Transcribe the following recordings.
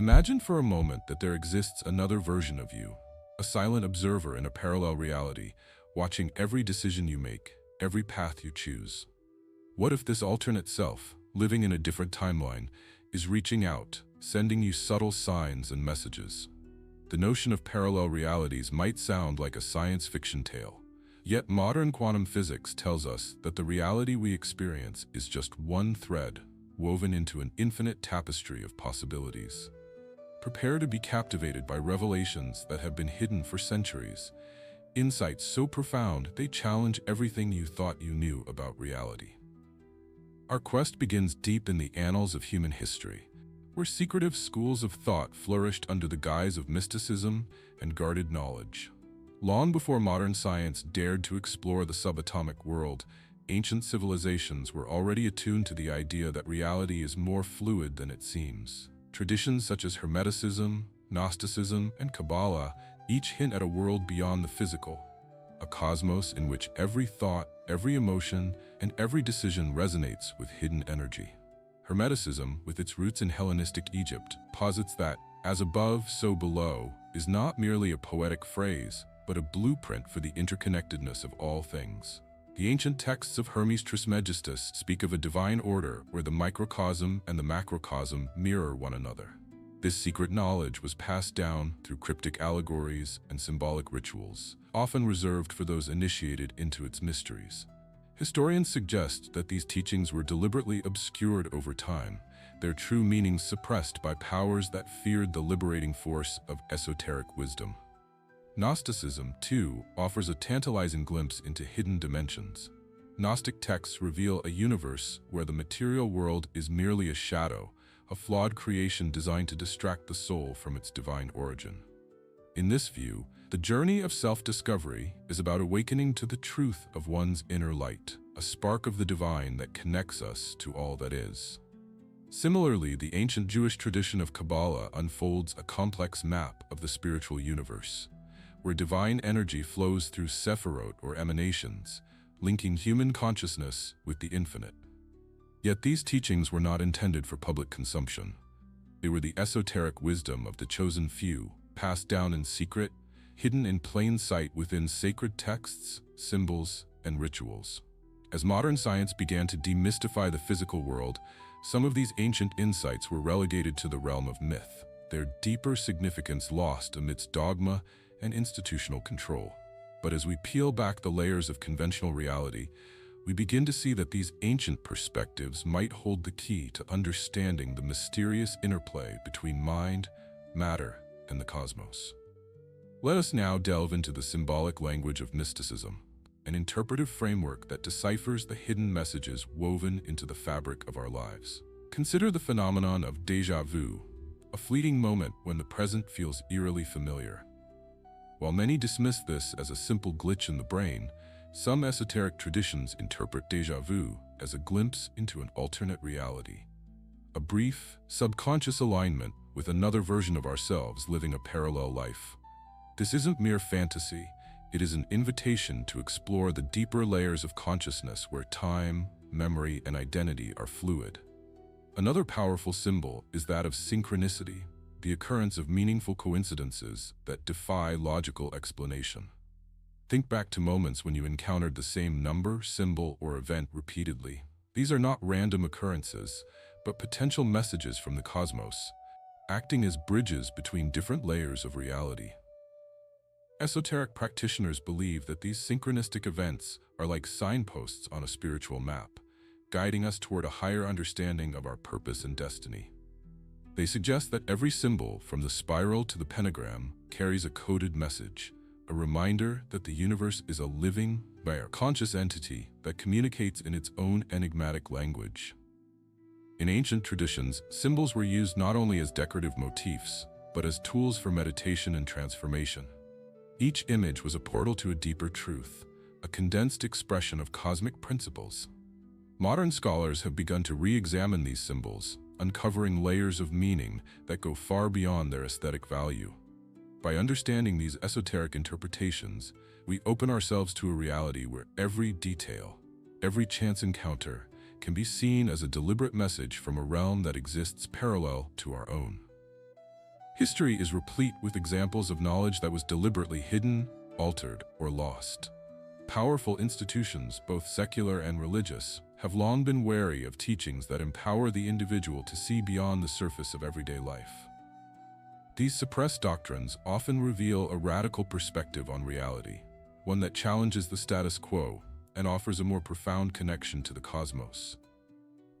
Imagine for a moment that there exists another version of you, a silent observer in a parallel reality, watching every decision you make, every path you choose. What if this alternate self, living in a different timeline, is reaching out, sending you subtle signs and messages? The notion of parallel realities might sound like a science fiction tale, yet modern quantum physics tells us that the reality we experience is just one thread woven into an infinite tapestry of possibilities. Prepare to be captivated by revelations that have been hidden for centuries, insights so profound they challenge everything you thought you knew about reality. Our quest begins deep in the annals of human history, where secretive schools of thought flourished under the guise of mysticism and guarded knowledge. Long before modern science dared to explore the subatomic world, ancient civilizations were already attuned to the idea that reality is more fluid than it seems. Traditions such as Hermeticism, Gnosticism, and Kabbalah each hint at a world beyond the physical, a cosmos in which every thought, every emotion, and every decision resonates with hidden energy. Hermeticism, with its roots in Hellenistic Egypt, posits that "as above, so below" is not merely a poetic phrase, but a blueprint for the interconnectedness of all things. The ancient texts of Hermes Trismegistus speak of a divine order where the microcosm and the macrocosm mirror one another. This secret knowledge was passed down through cryptic allegories and symbolic rituals, often reserved for those initiated into its mysteries. Historians suggest that these teachings were deliberately obscured over time, their true meanings suppressed by powers that feared the liberating force of esoteric wisdom. Gnosticism, too, offers a tantalizing glimpse into hidden dimensions. Gnostic texts reveal a universe where the material world is merely a shadow, a flawed creation designed to distract the soul from its divine origin. In this view, the journey of self-discovery is about awakening to the truth of one's inner light, a spark of the divine that connects us to all that is. Similarly, the ancient Jewish tradition of Kabbalah unfolds a complex map of the spiritual universe, where divine energy flows through sephirot or emanations, linking human consciousness with the infinite. Yet these teachings were not intended for public consumption. They were the esoteric wisdom of the chosen few, passed down in secret, hidden in plain sight within sacred texts, symbols, and rituals. As modern science began to demystify the physical world, some of these ancient insights were relegated to the realm of myth, their deeper significance lost amidst dogma and institutional control. But as we peel back the layers of conventional reality, we begin to see that these ancient perspectives might hold the key to understanding the mysterious interplay between mind, matter, and the cosmos. Let us now delve into the symbolic language of mysticism, an interpretive framework that deciphers the hidden messages woven into the fabric of our lives. Consider the phenomenon of déjà vu, a fleeting moment when the present feels eerily familiar. While many dismiss this as a simple glitch in the brain, some esoteric traditions interpret déjà vu as a glimpse into an alternate reality, a brief, subconscious alignment with another version of ourselves living a parallel life. This isn't mere fantasy, it is an invitation to explore the deeper layers of consciousness where time, memory, and identity are fluid. Another powerful symbol is that of synchronicity, the occurrence of meaningful coincidences that defy logical explanation. Think back to moments when you encountered the same number, symbol, or event repeatedly. These are not random occurrences, but potential messages from the cosmos, acting as bridges between different layers of reality. Esoteric practitioners believe that these synchronistic events are like signposts on a spiritual map, guiding us toward a higher understanding of our purpose and destiny. They suggest that every symbol, from the spiral to the pentagram, carries a coded message, a reminder that the universe is a living, conscious entity that communicates in its own enigmatic language. In ancient traditions, symbols were used not only as decorative motifs, but as tools for meditation and transformation. Each image was a portal to a deeper truth, a condensed expression of cosmic principles. Modern scholars have begun to re-examine these symbols, uncovering layers of meaning that go far beyond their aesthetic value. By understanding these esoteric interpretations, we open ourselves to a reality where every detail, every chance encounter, can be seen as a deliberate message from a realm that exists parallel to our own. History is replete with examples of knowledge that was deliberately hidden, altered, or lost. Powerful institutions, both secular and religious, have long been wary of teachings that empower the individual to see beyond the surface of everyday life. These suppressed doctrines often reveal a radical perspective on reality, one that challenges the status quo and offers a more profound connection to the cosmos.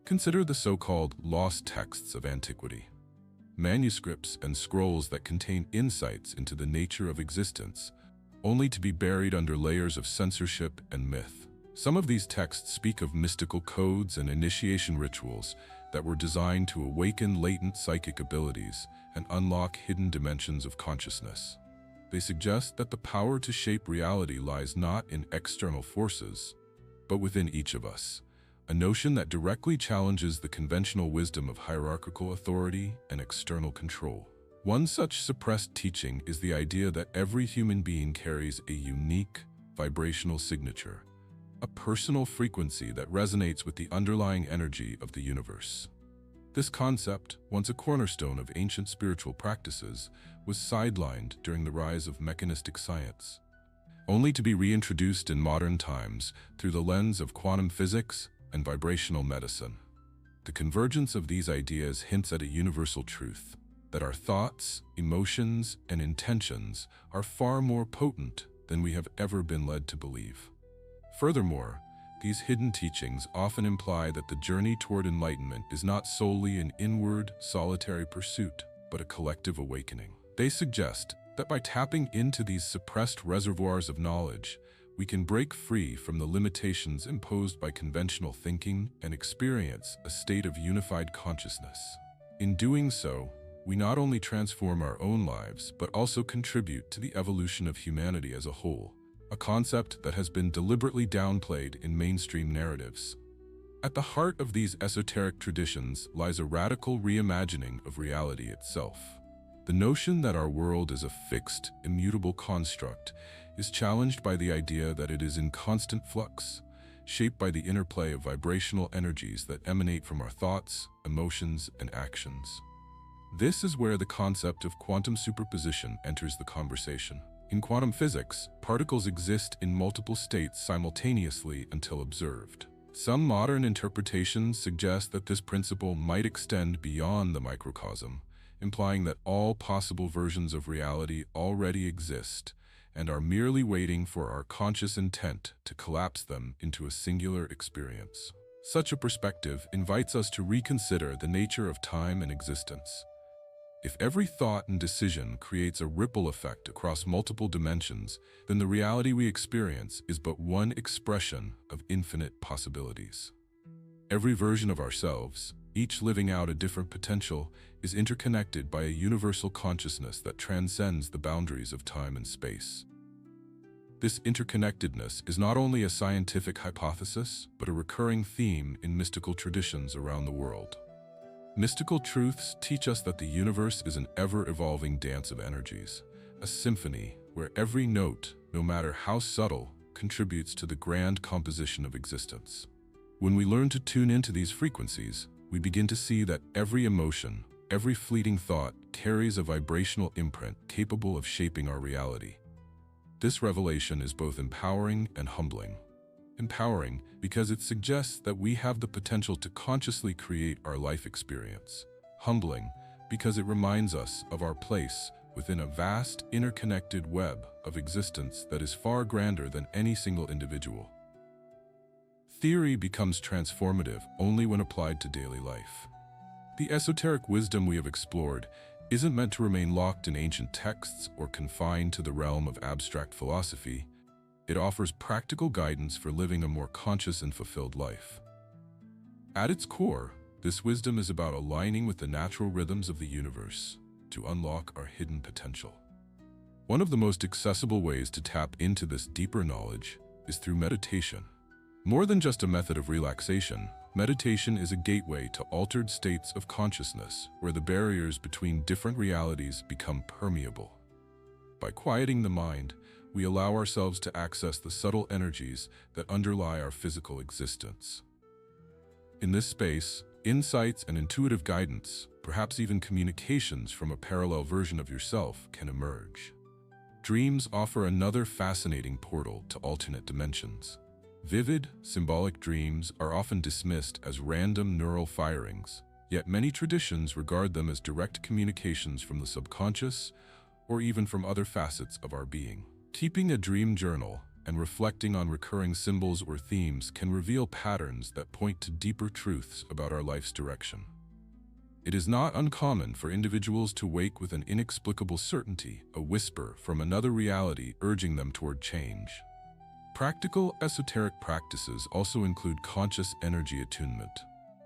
Consider the so-called lost texts of antiquity. Manuscripts and scrolls that contain insights into the nature of existence, only to be buried under layers of censorship and myth. Some of these texts speak of mystical codes and initiation rituals that were designed to awaken latent psychic abilities and unlock hidden dimensions of consciousness. They suggest that the power to shape reality lies not in external forces, but within each of us, a notion that directly challenges the conventional wisdom of hierarchical authority and external control. One such suppressed teaching is the idea that every human being carries a unique vibrational signature, a personal frequency that resonates with the underlying energy of the universe. This concept, once a cornerstone of ancient spiritual practices, was sidelined during the rise of mechanistic science, only to be reintroduced in modern times through the lens of quantum physics and vibrational medicine. The convergence of these ideas hints at a universal truth, that our thoughts, emotions, and intentions are far more potent than we have ever been led to believe. Furthermore, these hidden teachings often imply that the journey toward enlightenment is not solely an inward, solitary pursuit, but a collective awakening. They suggest that by tapping into these suppressed reservoirs of knowledge, we can break free from the limitations imposed by conventional thinking and experience a state of unified consciousness. In doing so, we not only transform our own lives, but also contribute to the evolution of humanity as a whole, a concept that has been deliberately downplayed in mainstream narratives. At the heart of these esoteric traditions lies a radical reimagining of reality itself. The notion that our world is a fixed, immutable construct is challenged by the idea that it is in constant flux, shaped by the interplay of vibrational energies that emanate from our thoughts, emotions, and actions. This is where the concept of quantum superposition enters the conversation. In quantum physics, particles exist in multiple states simultaneously until observed. Some modern interpretations suggest that this principle might extend beyond the microcosm, implying that all possible versions of reality already exist and are merely waiting for our conscious intent to collapse them into a singular experience. Such a perspective invites us to reconsider the nature of time and existence. If every thought and decision creates a ripple effect across multiple dimensions, then the reality we experience is but one expression of infinite possibilities. Every version of ourselves, each living out a different potential, is interconnected by a universal consciousness that transcends the boundaries of time and space. This interconnectedness is not only a scientific hypothesis, but a recurring theme in mystical traditions around the world. Mystical truths teach us that the universe is an ever-evolving dance of energies, a symphony where every note, no matter how subtle, contributes to the grand composition of existence. When we learn to tune into these frequencies, we begin to see that every emotion, every fleeting thought carries a vibrational imprint capable of shaping our reality. This revelation is both empowering and humbling. Empowering because it suggests that we have the potential to consciously create our life experience. Humbling because it reminds us of our place within a vast, interconnected web of existence that is far grander than any single individual. Theory becomes transformative only when applied to daily life. The esoteric wisdom we have explored isn't meant to remain locked in ancient texts or confined to the realm of abstract philosophy. It offers practical guidance for living a more conscious and fulfilled life. At its core, this wisdom is about aligning with the natural rhythms of the universe to unlock our hidden potential. One of the most accessible ways to tap into this deeper knowledge is through meditation. More than just a method of relaxation, meditation is a gateway to altered states of consciousness where the barriers between different realities become permeable. By quieting the mind, we allow ourselves to access the subtle energies that underlie our physical existence. In this space, insights and intuitive guidance Perhaps even communications from a parallel version of yourself can emerge. Dreams offer another fascinating portal to alternate dimensions. Vivid, symbolic dreams are often dismissed as random neural firings, yet many traditions regard them as direct communications from the subconscious or even from other facets of our being. Keeping a dream journal and reflecting on recurring symbols or themes can reveal patterns that point to deeper truths about our life's direction. It is not uncommon for individuals to wake with an inexplicable certainty, a whisper from another reality urging them toward change. Practical esoteric practices also include conscious energy attunement.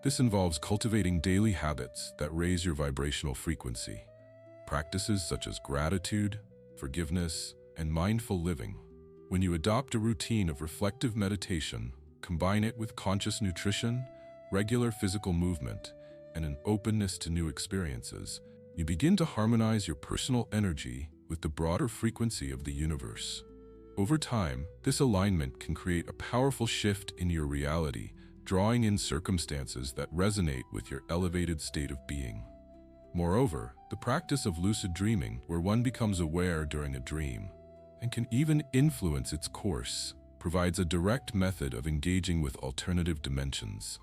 This involves cultivating daily habits that raise your vibrational frequency. Practices such as gratitude, forgiveness, and mindful living. When you adopt a routine of reflective meditation, combine it with conscious nutrition, regular physical movement, and an openness to new experiences, you begin to harmonize your personal energy with the broader frequency of the universe. Over time, this alignment can create a powerful shift in your reality, drawing in circumstances that resonate with your elevated state of being. Moreover, the practice of lucid dreaming, where one becomes aware during a dream and can even influence its course, provides a direct method of engaging with alternative dimensions.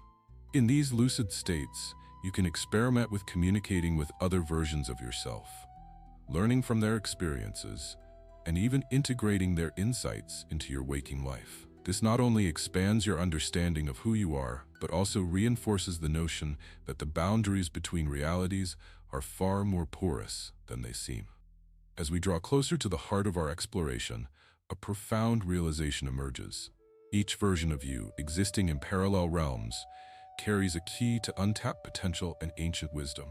In these lucid states, you can experiment with communicating with other versions of yourself, learning from their experiences, and even integrating their insights into your waking life. This not only expands your understanding of who you are, but also reinforces the notion that the boundaries between realities are far more porous than they seem. As we draw closer to the heart of our exploration, a profound realization emerges. Each version of you, existing in parallel realms, carries a key to untapped potential and ancient wisdom.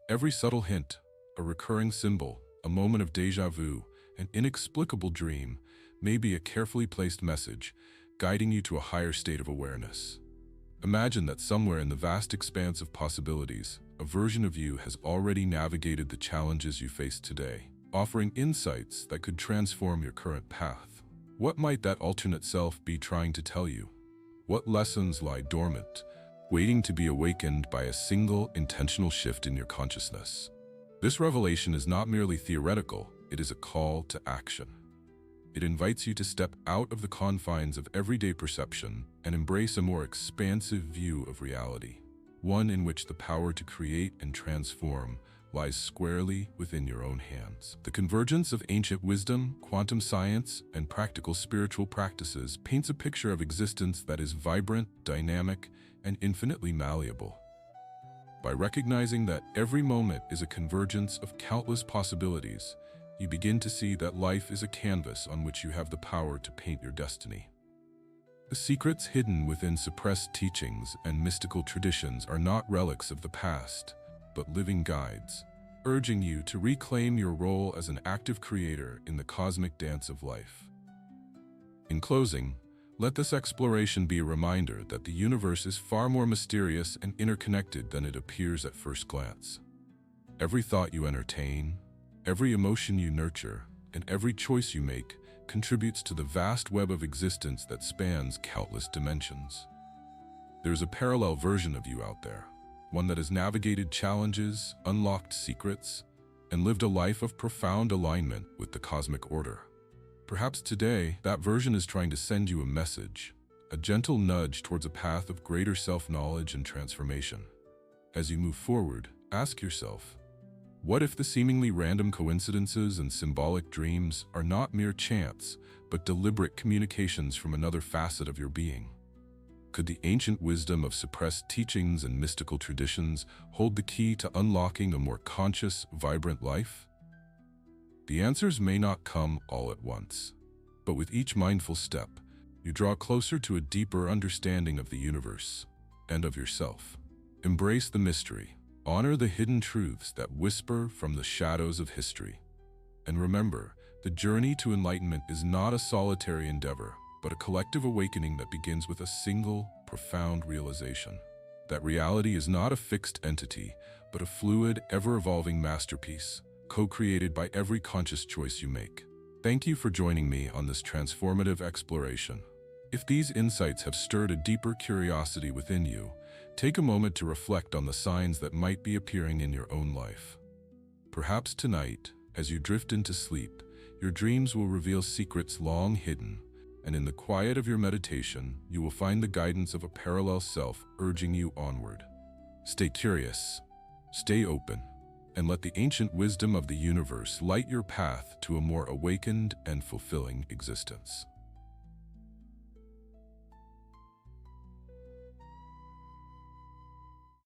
Every subtle hint, a recurring symbol, a moment of déjà vu, an inexplicable dream, may be a carefully placed message, guiding you to a higher state of awareness. Imagine that somewhere in the vast expanse of possibilities, a version of you has already navigated the challenges you face today, offering insights that could transform your current path. What might that alternate self be trying to tell you? What lessons lie dormant, waiting to be awakened by a single intentional shift in your consciousness? This revelation is not merely theoretical, it is a call to action. It invites you to step out of the confines of everyday perception and embrace a more expansive view of reality, one in which the power to create and transform lies squarely within your own hands. The convergence of ancient wisdom, quantum science, and practical spiritual practices paints a picture of existence that is vibrant, dynamic, and infinitely malleable. By recognizing that every moment is a convergence of countless possibilities, you begin to see that life is a canvas on which you have the power to paint your destiny. The secrets hidden within suppressed teachings and mystical traditions are not relics of the past, but living guides, urging you to reclaim your role as an active creator in the cosmic dance of life. In closing, let this exploration be a reminder that the universe is far more mysterious and interconnected than it appears at first glance. Every thought you entertain, every emotion you nurture, and every choice you make contributes to the vast web of existence that spans countless dimensions. There is a parallel version of you out there, one that has navigated challenges, unlocked secrets, and lived a life of profound alignment with the cosmic order. Perhaps today, that version is trying to send you a message, a gentle nudge towards a path of greater self-knowledge and transformation. As you move forward, ask yourself, what if the seemingly random coincidences and symbolic dreams are not mere chance, but deliberate communications from another facet of your being? Could the ancient wisdom of suppressed teachings and mystical traditions hold the key to unlocking a more conscious, vibrant life? The answers may not come all at once, but with each mindful step, you draw closer to a deeper understanding of the universe and of yourself. Embrace the mystery. Honor the hidden truths that whisper from the shadows of history. And remember, the journey to enlightenment is not a solitary endeavor, but a collective awakening that begins with a single, profound realization. That reality is not a fixed entity, but a fluid, ever-evolving masterpiece, co-created by every conscious choice you make. Thank you for joining me on this transformative exploration. If these insights have stirred a deeper curiosity within you, Take a moment to reflect on the signs that might be appearing in your own life. Perhaps tonight, as you drift into sleep, your dreams will reveal secrets long hidden, and in the quiet of your meditation, you will find the guidance of a parallel self urging you onward. Stay curious, stay open, and let the ancient wisdom of the universe light your path to a more awakened and fulfilling existence.